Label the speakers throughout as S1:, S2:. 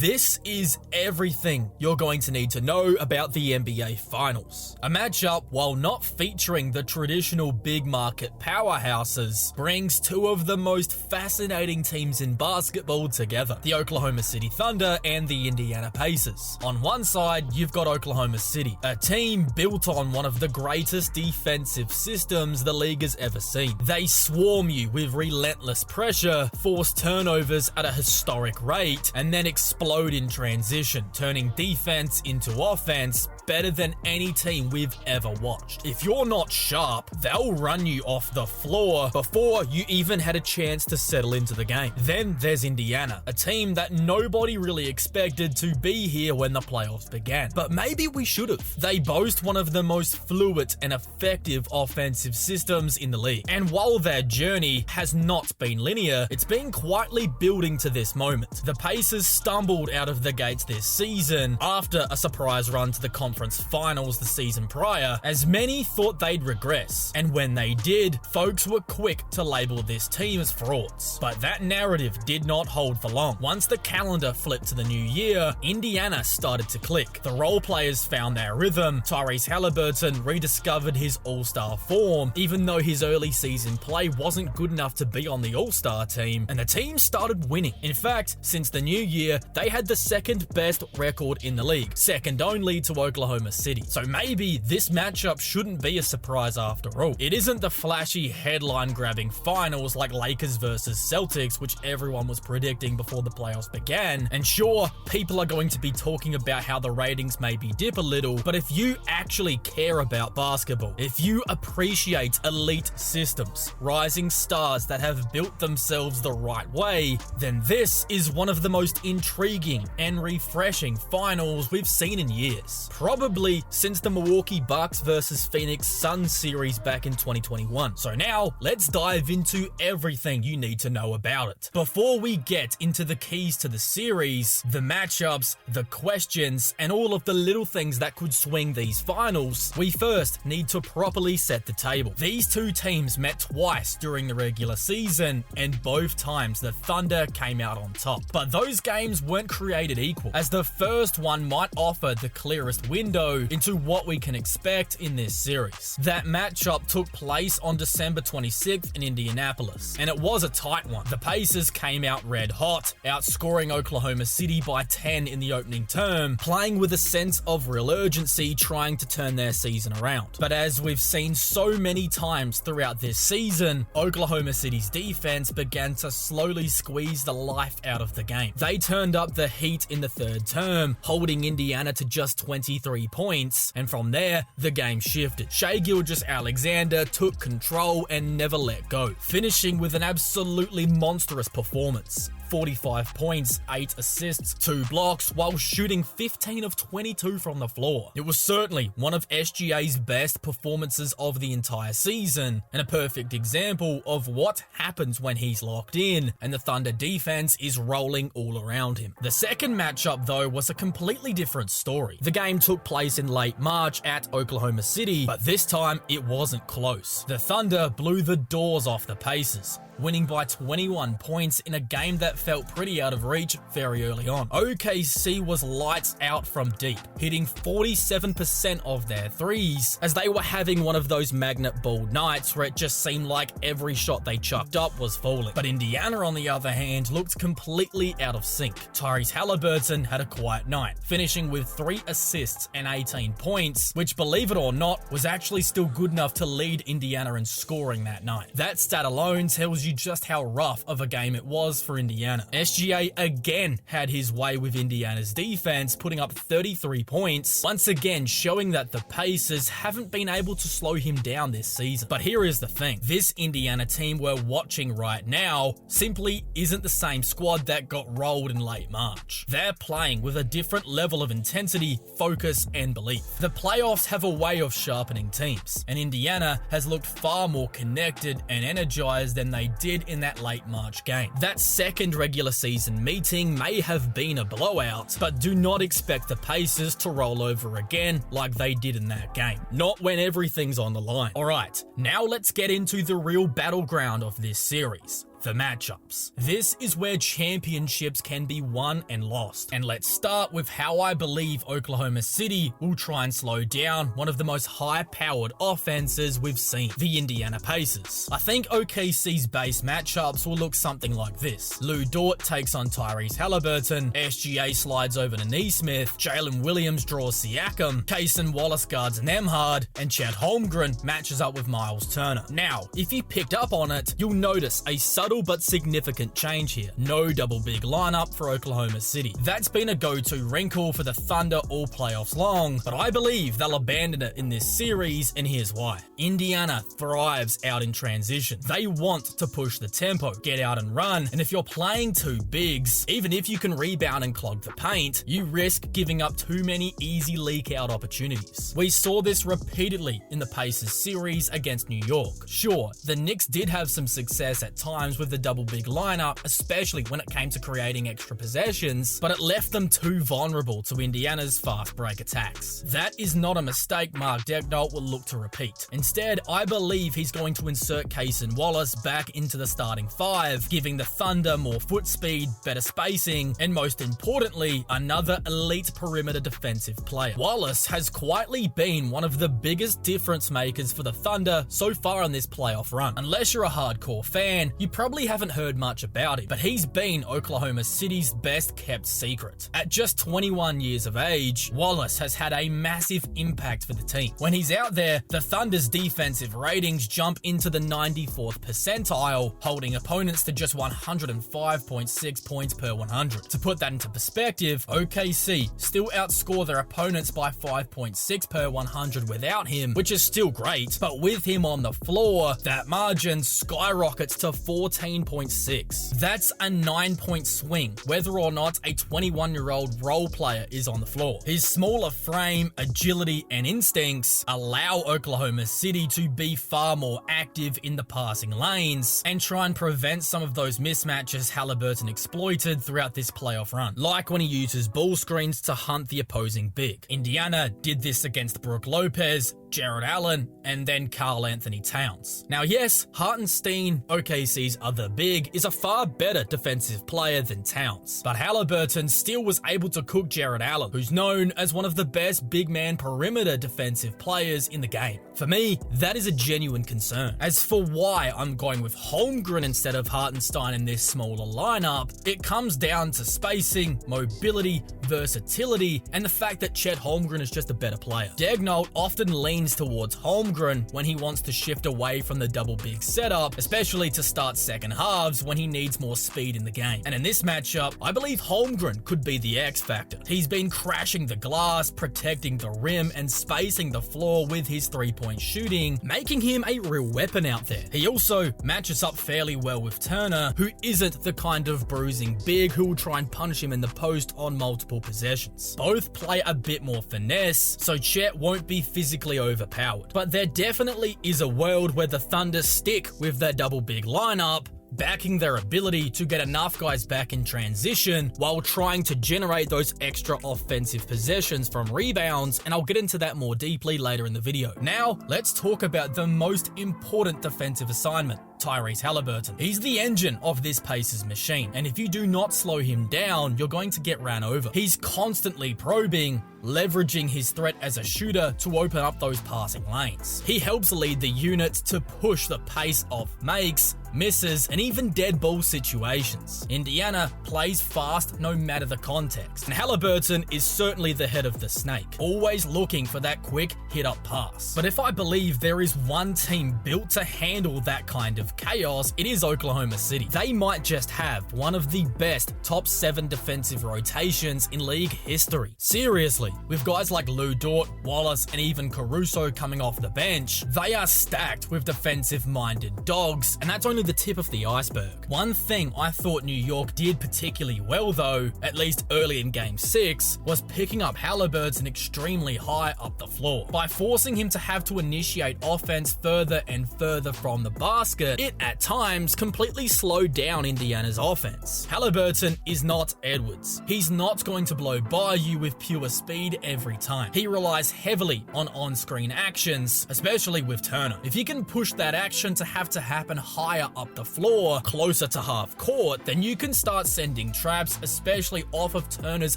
S1: This is everything you're going to need to know about the NBA Finals. A matchup, while not featuring the traditional big market powerhouses, brings two of the most fascinating teams in basketball together, the Oklahoma City Thunder and the Indiana Pacers. On one side, you've got Oklahoma City, a team built on one of the greatest defensive systems the league has ever seen. They swarm you with relentless pressure, force turnovers at a historic rate, and then explode in transition, turning defense into offense better than any team we've ever watched. If you're not sharp, they'll run you off the floor before you even had a chance to settle into the game. Then there's Indiana, a team that nobody really expected to be here when the playoffs began. But maybe we should have. They boast one of the most fluid and effective offensive systems in the league. And while their journey has not been linear, it's been quietly building to this moment. The Pacers stumbled out of the gates this season after a surprise run to the conference finals the season prior, as many thought they'd regress. And when they did, folks were quick to label this team as frauds. But that narrative did not hold for long. Once the calendar flipped to the new year, Indiana started to click. The role players found their rhythm. Tyrese Halliburton rediscovered his all-star form, even though his early season play wasn't good enough to be on the all-star team, and the team started winning. In fact, since the new year, they had the second best record in the league, second only to Oklahoma City. So maybe this matchup shouldn't be a surprise after all. It isn't the flashy headline-grabbing finals like Lakers versus Celtics, which everyone was predicting before the playoffs began. And sure, people are going to be talking about how the ratings maybe dip a little, but if you actually care about basketball, if you appreciate elite systems, rising stars that have built themselves the right way, then this is one of the most intriguing and refreshing finals we've seen in years. Probably since the Milwaukee Bucks versus Phoenix Suns series back in 2021. So now, let's dive into everything you need to know about it. Before we get into the keys to the series, the matchups, the questions, and all of the little things that could swing these finals, we first need to properly set the table. These two teams met twice during the regular season, and both times the Thunder came out on top. But those games weren't created equal, as the first one might offer the clearest window into what we can expect in this series. That matchup took place on December 26th in Indianapolis, and it was a tight one. The Pacers came out red hot, outscoring Oklahoma City by 10 in the opening term, playing with a sense of real urgency, trying to turn their season around. But as we've seen so many times throughout this season, Oklahoma City's defense began to slowly squeeze the life out of the game. They turned up the heat in the third term, holding Indiana to just 23 points, and from there, the game shifted. Shai Gilgeous-Alexander took control and never let go, finishing with an absolutely monstrous performance. 45 points, 8 assists, 2 blocks, while shooting 15 of 22 from the floor. It was certainly one of SGA's best performances of the entire season, and a perfect example of what happens when he's locked in, and the Thunder defense is rolling all around him. The second matchup, though, was a completely different story. The game took place in late March at Oklahoma City, but this time it wasn't close. The Thunder blew the doors off the Pacers, winning by 21 points in a game that felt pretty out of reach very early on. OKC was lights out from deep, hitting 47% of their threes, as they were having one of those magnet ball nights where it just seemed like every shot they chucked up was falling. But Indiana, on the other hand, looked completely out of sync. Tyrese Halliburton had a quiet night, finishing with 3 assists and 18 points, which, believe it or not, was actually still good enough to lead Indiana in scoring that night. That stat alone tells you just how rough of a game it was for Indiana. SGA again had his way with Indiana's defense, putting up 33 points, once again showing that the Pacers haven't been able to slow him down this season. But here is the thing, this Indiana team we're watching right now simply isn't the same squad that got rolled in late March. They're playing with a different level of intensity, focus, and belief. The playoffs have a way of sharpening teams, and Indiana has looked far more connected and energized than they did in that late March game. That second regular season meeting may have been a blowout, but do not expect the Pacers to roll over again like they did in that game. Not when everything's on the line. Alright, now let's get into the real battleground of this series. the matchups. This is where championships can be won and lost. And let's start with how I believe Oklahoma City will try and slow down one of the most high-powered offenses we've seen, the Indiana Pacers. I think OKC's base matchups will look something like this. Lou Dort takes on Tyrese Halliburton, SGA slides over to Nesmith, Jalen Williams draws Siakam, Cason Wallace guards Nembhard, and Chet Holmgren matches up with Miles Turner. Now, if you picked up on it, you'll notice a subtle but significant change here. No double big lineup for Oklahoma City. That's been a go-to wrinkle for the Thunder all playoffs long, but I believe they'll abandon it in this series, and here's why. Indiana thrives out in transition. They want to push the tempo, get out and run, and if you're playing two bigs, even if you can rebound and clog the paint, you risk giving up too many easy leak-out opportunities. We saw this repeatedly in the Pacers series against New York. Sure, the Knicks did have some success at times with the double big lineup, especially when it came to creating extra possessions, but it left them too vulnerable to Indiana's fast break attacks. That is not a mistake Mark Daigneault will look to repeat. Instead, I believe he's going to insert Cason Wallace back into the starting five, giving the Thunder more foot speed, better spacing, and most importantly, another elite perimeter defensive player. Wallace has quietly been one of the biggest difference makers for the Thunder so far on this playoff run. Unless you're a hardcore fan, you probably haven't heard much about him, but he's been Oklahoma City's best kept secret. At just 21 years of age, Wallace has had a massive impact for the team. When he's out there, the Thunder's defensive ratings jump into the 94th percentile, holding opponents to just 105.6 points per 100. To put that into perspective, OKC still outscore their opponents by 5.6 per 100 without him, which is still great, but with him on the floor, that margin skyrockets to 14.6. That's a 9-point swing, whether or not a 21-year-old role player is on the floor. His smaller frame, agility, and instincts allow Oklahoma City to be far more active in the passing lanes and try and prevent some of those mismatches Halliburton exploited throughout this playoff run, like when he uses ball screens to hunt the opposing big. Indiana did this against Brook Lopez, Jared Allen, and then Karl Anthony Towns. Now yes, Hartenstein, OKC's other big, is a far better defensive player than Towns, but Halliburton still was able to cook Jared Allen, who's known as one of the best big man perimeter defensive players in the game. For me, that is a genuine concern. As for why I'm going with Holmgren instead of Hartenstein in this smaller lineup, it comes down to spacing, mobility, versatility, and the fact that Chet Holmgren is just a better player. Daigneault often leans towards Holmgren when he wants to shift away from the double big setup, especially to start second halves when he needs more speed in the game. And in this matchup, I believe Holmgren could be the X factor. He's been crashing the glass, protecting the rim, and spacing the floor with his three-point shooting, making him a real weapon out there. He also matches up fairly well with Turner, who isn't the kind of bruising big who will try and punish him in the post on multiple possessions. Both play a bit more finesse, so Chet won't be physically overpowered. But there definitely is a world where the Thunder stick with their double big lineup, backing their ability to get enough guys back in transition while trying to generate those extra offensive possessions from rebounds, and I'll get into that more deeply later in the video. Now, let's talk about the most important defensive assignment, Tyrese Halliburton. He's the engine of this Pacers machine, and if you do not slow him down, you're going to get ran over. He's constantly probing, leveraging his threat as a shooter to open up those passing lanes. He helps lead the unit to push the pace of makes, misses, and even dead ball situations. Indiana plays fast no matter the context, and Halliburton is certainly the head of the snake, always looking for that quick hit-up pass. But if I believe there is one team built to handle that kind of chaos, it is Oklahoma City. They might just have one of the best top 7 defensive rotations in league history. Seriously, with guys like Lou Dort, Wallace, and even Caruso coming off the bench, they are stacked with defensive-minded dogs, and that's only the tip of the iceberg. One thing I thought New York did particularly well though, at least early in Game 6, was picking up Halliburton extremely high up the floor. By forcing him to have to initiate offense further and further from the basket, it at times completely slowed down Indiana's offense. Halliburton is not Edwards. He's not going to blow by you with pure speed every time. He relies heavily on on-screen actions, especially with Turner. If you can push that action to have to happen higher up the floor, closer to half court, then you can start sending traps, especially off of Turner's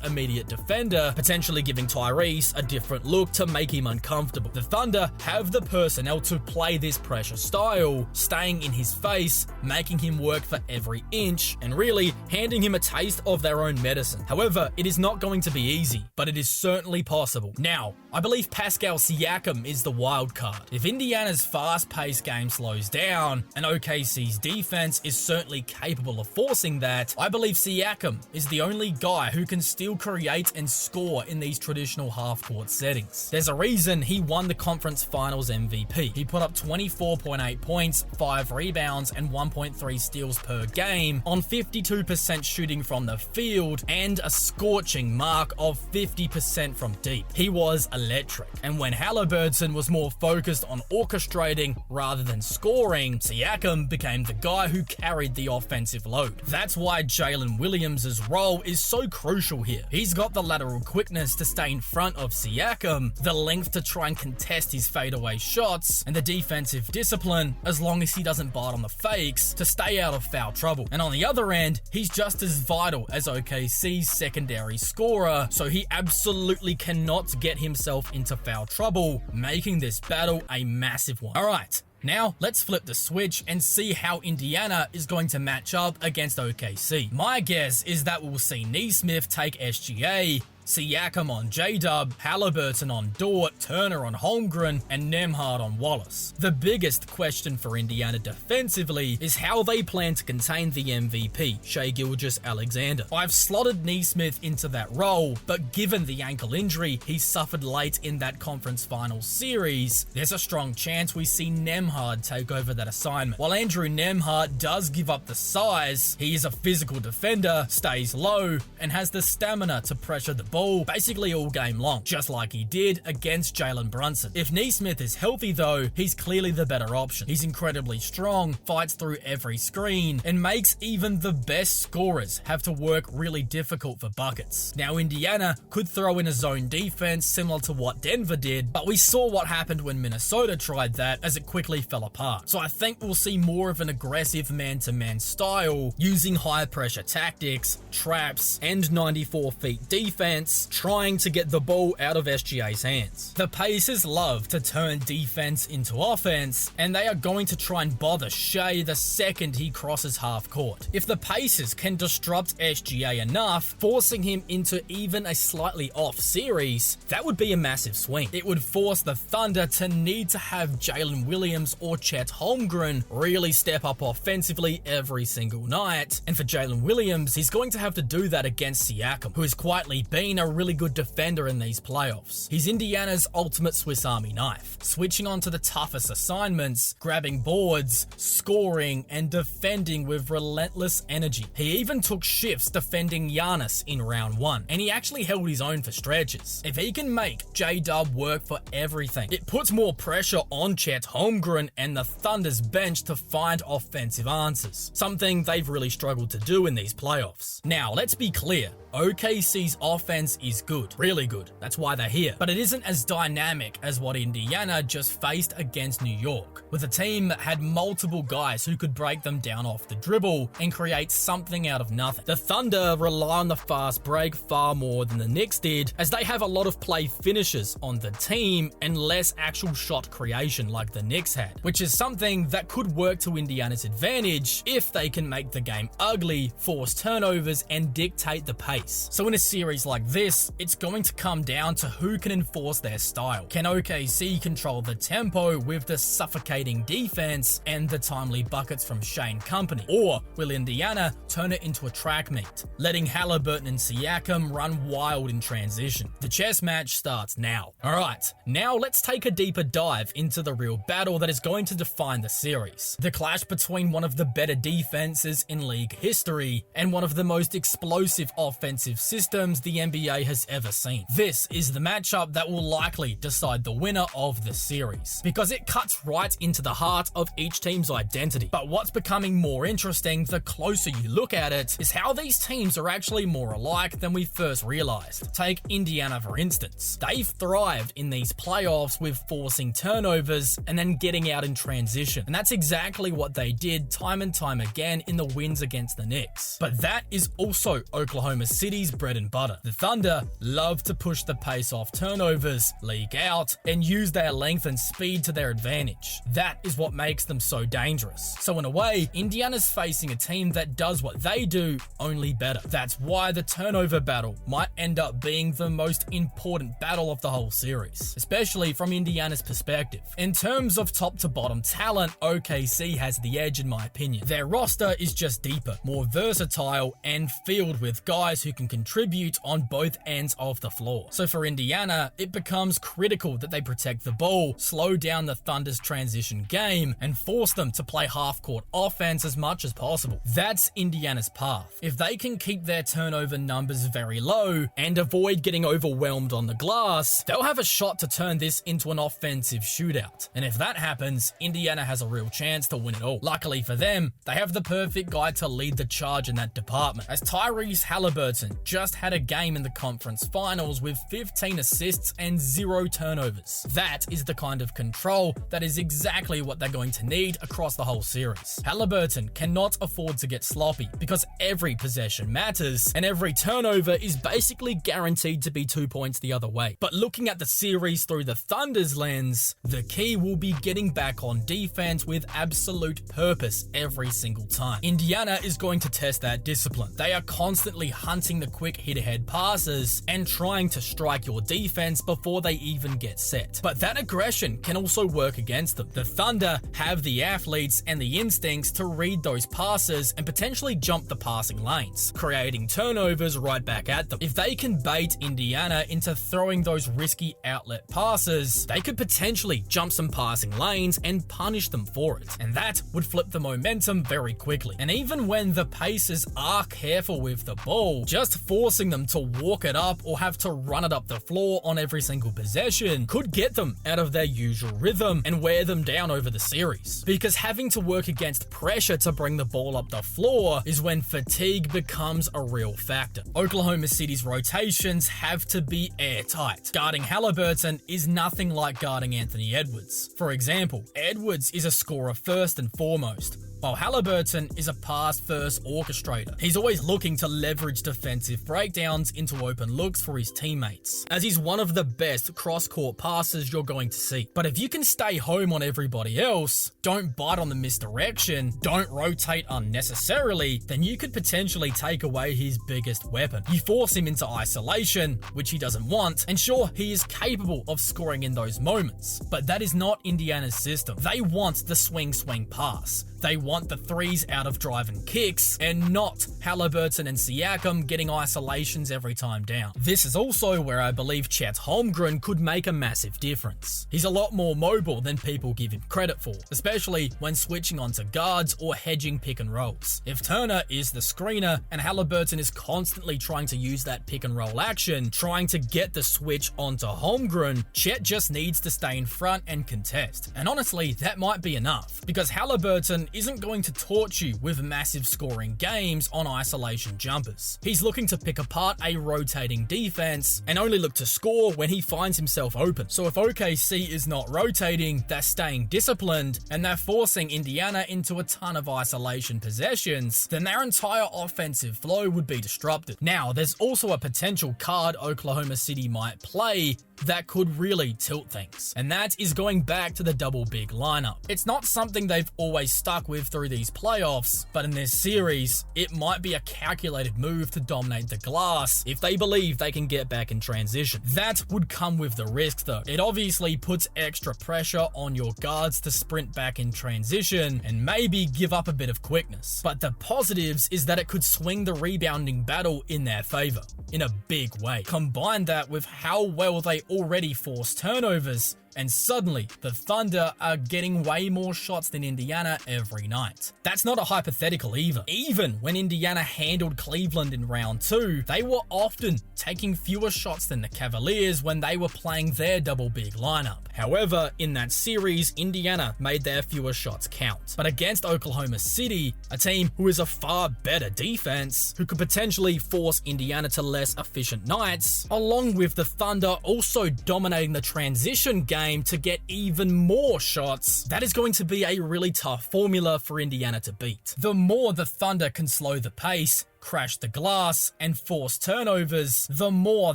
S1: immediate defender, potentially giving Tyrese a different look to make him uncomfortable. The Thunder have the personnel to play this pressure style, staying in his face, making him work for every inch, and really handing him a taste of their own medicine. However, it is not going to be easy, but it is certainly possible. Now, I believe Pascal Siakam is the wild card. If Indiana's fast-paced game slows down, and OKC's defense is certainly capable of forcing that, I believe Siakam is the only guy who can still create and score in these traditional half-court settings. There's a reason he won the conference finals MVP. He put up 24.8 points, 5 rebounds, and 1.3 steals per game on 52% shooting from the field and a scorching mark of 50% from deep. He was electric. And when Halliburton was more focused on orchestrating rather than scoring, Siakam became the guy who carried the offensive load. That's why Jalen Williams' role is so crucial here. He's got the lateral quickness to stay in front of Siakam, the length to try and contest his fadeaway shots, and the defensive discipline, as long as he doesn't bite on the fakes, to stay out of foul trouble. And on the other end, he's just as vital as OKC's secondary scorer, so he absolutely cannot get himself into foul trouble, making this battle a massive one. Alright, now, let's flip the switch and see how Indiana is going to match up against OKC. My guess is that we'll see Nesmith take SGA, Siakam on J-Dub, Halliburton on Dort, Turner on Holmgren, and Nembhard on Wallace. The biggest question for Indiana defensively is how they plan to contain the MVP, Shai Gilgeous-Alexander. I've slotted Nesmith into that role, but given the ankle injury he suffered late in that conference finals series, there's a strong chance we see Nembhard take over that assignment. While Andrew Nembhard does give up the size, he is a physical defender, stays low, and has the stamina to pressure the ball basically all game long, just like he did against Jalen Brunson. If Nesmith is healthy though, he's clearly the better option. He's incredibly strong, fights through every screen, and makes even the best scorers have to work really difficult for buckets. Now Indiana could throw in a zone defense similar to what Denver did, but we saw what happened when Minnesota tried that as it quickly fell apart. So I think we'll see more of an aggressive man-to-man style, using high pressure tactics, traps, and 94 feet defense, trying to get the ball out of SGA's hands. The Pacers love to turn defense into offense, and they are going to try and bother Shai the second he crosses half court. If the Pacers can disrupt SGA enough, forcing him into even a slightly off series, that would be a massive swing. It would force the Thunder to need to have Jalen Williams or Chet Holmgren really step up offensively every single night, and for Jalen Williams, he's going to have to do that against Siakam, who has quietly been a really good defender in these playoffs. He's Indiana's ultimate Swiss Army knife, switching onto the toughest assignments, grabbing boards, scoring, and defending with relentless energy. He even took shifts defending Giannis in round 1, and he actually held his own for stretches. If he can make J-Dub work for everything, it puts more pressure on Chet Holmgren and the Thunder's bench to find offensive answers, something they've really struggled to do in these playoffs. Now, let's be clear, OKC's offense is good, really good, that's why they're here, but it isn't as dynamic as what Indiana just faced against New York, with a team that had multiple guys who could break them down off the dribble and create something out of nothing. The Thunder rely on the fast break far more than the Knicks did, as they have a lot of play finishers on the team and less actual shot creation like the Knicks had, which is something that could work to Indiana's advantage if they can make the game ugly, force turnovers, and dictate the pace. So in a series like this, it's going to come down to who can enforce their style. Can OKC control the tempo with the suffocating defense and the timely buckets from Shai and company? Or will Indiana turn it into a track meet, letting Halliburton and Siakam run wild in transition? The chess match starts now. Alright, now let's take a deeper dive into the real battle that is going to define the series. The clash between one of the better defenses in league history and one of the most explosive offenses offensive systems the NBA has ever seen. This is the matchup that will likely decide the winner of the series, because it cuts right into the heart of each team's identity. But what's becoming more interesting the closer you look at it is how these teams are actually more alike than we first realized. Take Indiana for instance. They've thrived in these playoffs with forcing turnovers and then getting out in transition, and that's exactly what they did time and time again in the wins against the Knicks. But that is also Oklahoma City's bread and butter. The Thunder love to push the pace off turnovers, leak out, and use their length and speed to their advantage. That is what makes them so dangerous. So in a way, Indiana's facing a team that does what they do, only better. That's why the turnover battle might end up being the most important battle of the whole series, especially from Indiana's perspective. In terms of top to bottom talent, OKC has the edge in my opinion. Their roster is just deeper, more versatile, and filled with guys who can contribute on both ends of the floor. So for Indiana, it becomes critical that they protect the ball, slow down the Thunder's transition game, and force them to play half-court offense as much as possible. That's Indiana's path. If they can keep their turnover numbers very low and avoid getting overwhelmed on the glass, they'll have a shot to turn this into an offensive shootout. And if that happens, Indiana has a real chance to win it all. Luckily for them, they have the perfect guy to lead the charge in that department, as Tyrese Halliburton just had a game in the conference finals with 15 assists and 0 turnovers. That is the kind of control that is exactly what they're going to need across the whole series. Halliburton cannot afford to get sloppy because every possession matters and every turnover is basically guaranteed to be 2 points the other way. But looking at the series through the Thunder's lens, the key will be getting back on defense with absolute purpose every single time. Indiana is going to test that discipline. They are constantly hunting the quick hit-ahead passes and trying to strike your defense before they even get set. But that aggression can also work against them. The Thunder have the athletes and the instincts to read those passes and potentially jump the passing lanes, creating turnovers right back at them. If they can bait Indiana into throwing those risky outlet passes, they could potentially jump some passing lanes and punish them for it. And that would flip the momentum very quickly. And even when the Pacers are careful with the ball, just forcing them to walk it up or have to run it up the floor on every single possession could get them out of their usual rhythm and wear them down over the series. Because having to work against pressure to bring the ball up the floor is when fatigue becomes a real factor. Oklahoma City's rotations have to be airtight. Guarding Halliburton is nothing like guarding Anthony Edwards. For example, Edwards is a scorer first and foremost, while Halliburton is a pass-first orchestrator. He's always looking to leverage defensive breakdowns into open looks for his teammates, as he's one of the best cross-court passers you're going to see. But if you can stay home on everybody else, don't bite on the misdirection, don't rotate unnecessarily, then you could potentially take away his biggest weapon. You force him into isolation, which he doesn't want, and sure, he is capable of scoring in those moments, but that is not Indiana's system. They want the swing pass. They want the threes out of drive and kicks, and not Halliburton and Siakam getting isolations every time down. This is also where I believe Chet Holmgren could make a massive difference. He's a lot more mobile than people give him credit for, especially when switching onto guards or hedging pick and rolls. If Turner is the screener and Halliburton is constantly trying to use that pick and roll action, trying to get the switch onto Holmgren, Chet just needs to stay in front and contest. And honestly, that might be enough, because Halliburton isn't going to torch you with massive scoring games on isolation jumpers. He's looking to pick apart a rotating defense and only look to score when he finds himself open. So if OKC is not rotating, they're staying disciplined and they're forcing Indiana into a ton of isolation possessions, then their entire offensive flow would be disrupted. Now, there's also a potential card Oklahoma City might play that could really tilt things, and that is going back to the double big lineup. It's not something they've always stuck with through these playoffs, but in this series, it might be a calculated move to dominate the glass if they believe they can get back in transition. That would come with the risk though. It obviously puts extra pressure on your guards to sprint back in transition and maybe give up a bit of quickness. But the positives is that it could swing the rebounding battle in their favor in a big way. Combine that with how well they already force turnovers, and suddenly the Thunder are getting way more shots than Indiana every night. That's not a hypothetical either. Even when Indiana handled Cleveland in round 2, they were often taking fewer shots than the Cavaliers when they were playing their double big lineup. However, in that series, Indiana made their fewer shots count. But against Oklahoma City, a team who is a far better defense, who could potentially force Indiana to less efficient nights, along with the Thunder also dominating the transition game to get even more shots, that is going to be a really tough formula for Indiana to beat. The more the Thunder can slow the pace, crash the glass, and force turnovers, the more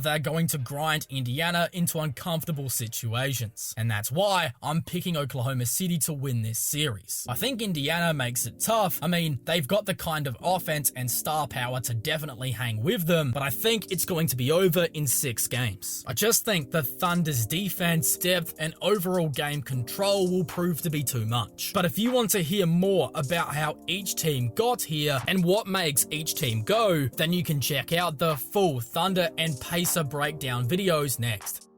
S1: they're going to grind Indiana into uncomfortable situations. And that's why I'm picking Oklahoma City to win this series. I think Indiana makes it tough. I mean, they've got the kind of offense and star power to definitely hang with them, but I think it's going to be over in 6 games. I just think the Thunder's defense, depth, and overall game control will prove to be too much. But if you want to hear more about how each team got here and what makes each team go, then you can check out the full Thunder and Pacer breakdown videos next.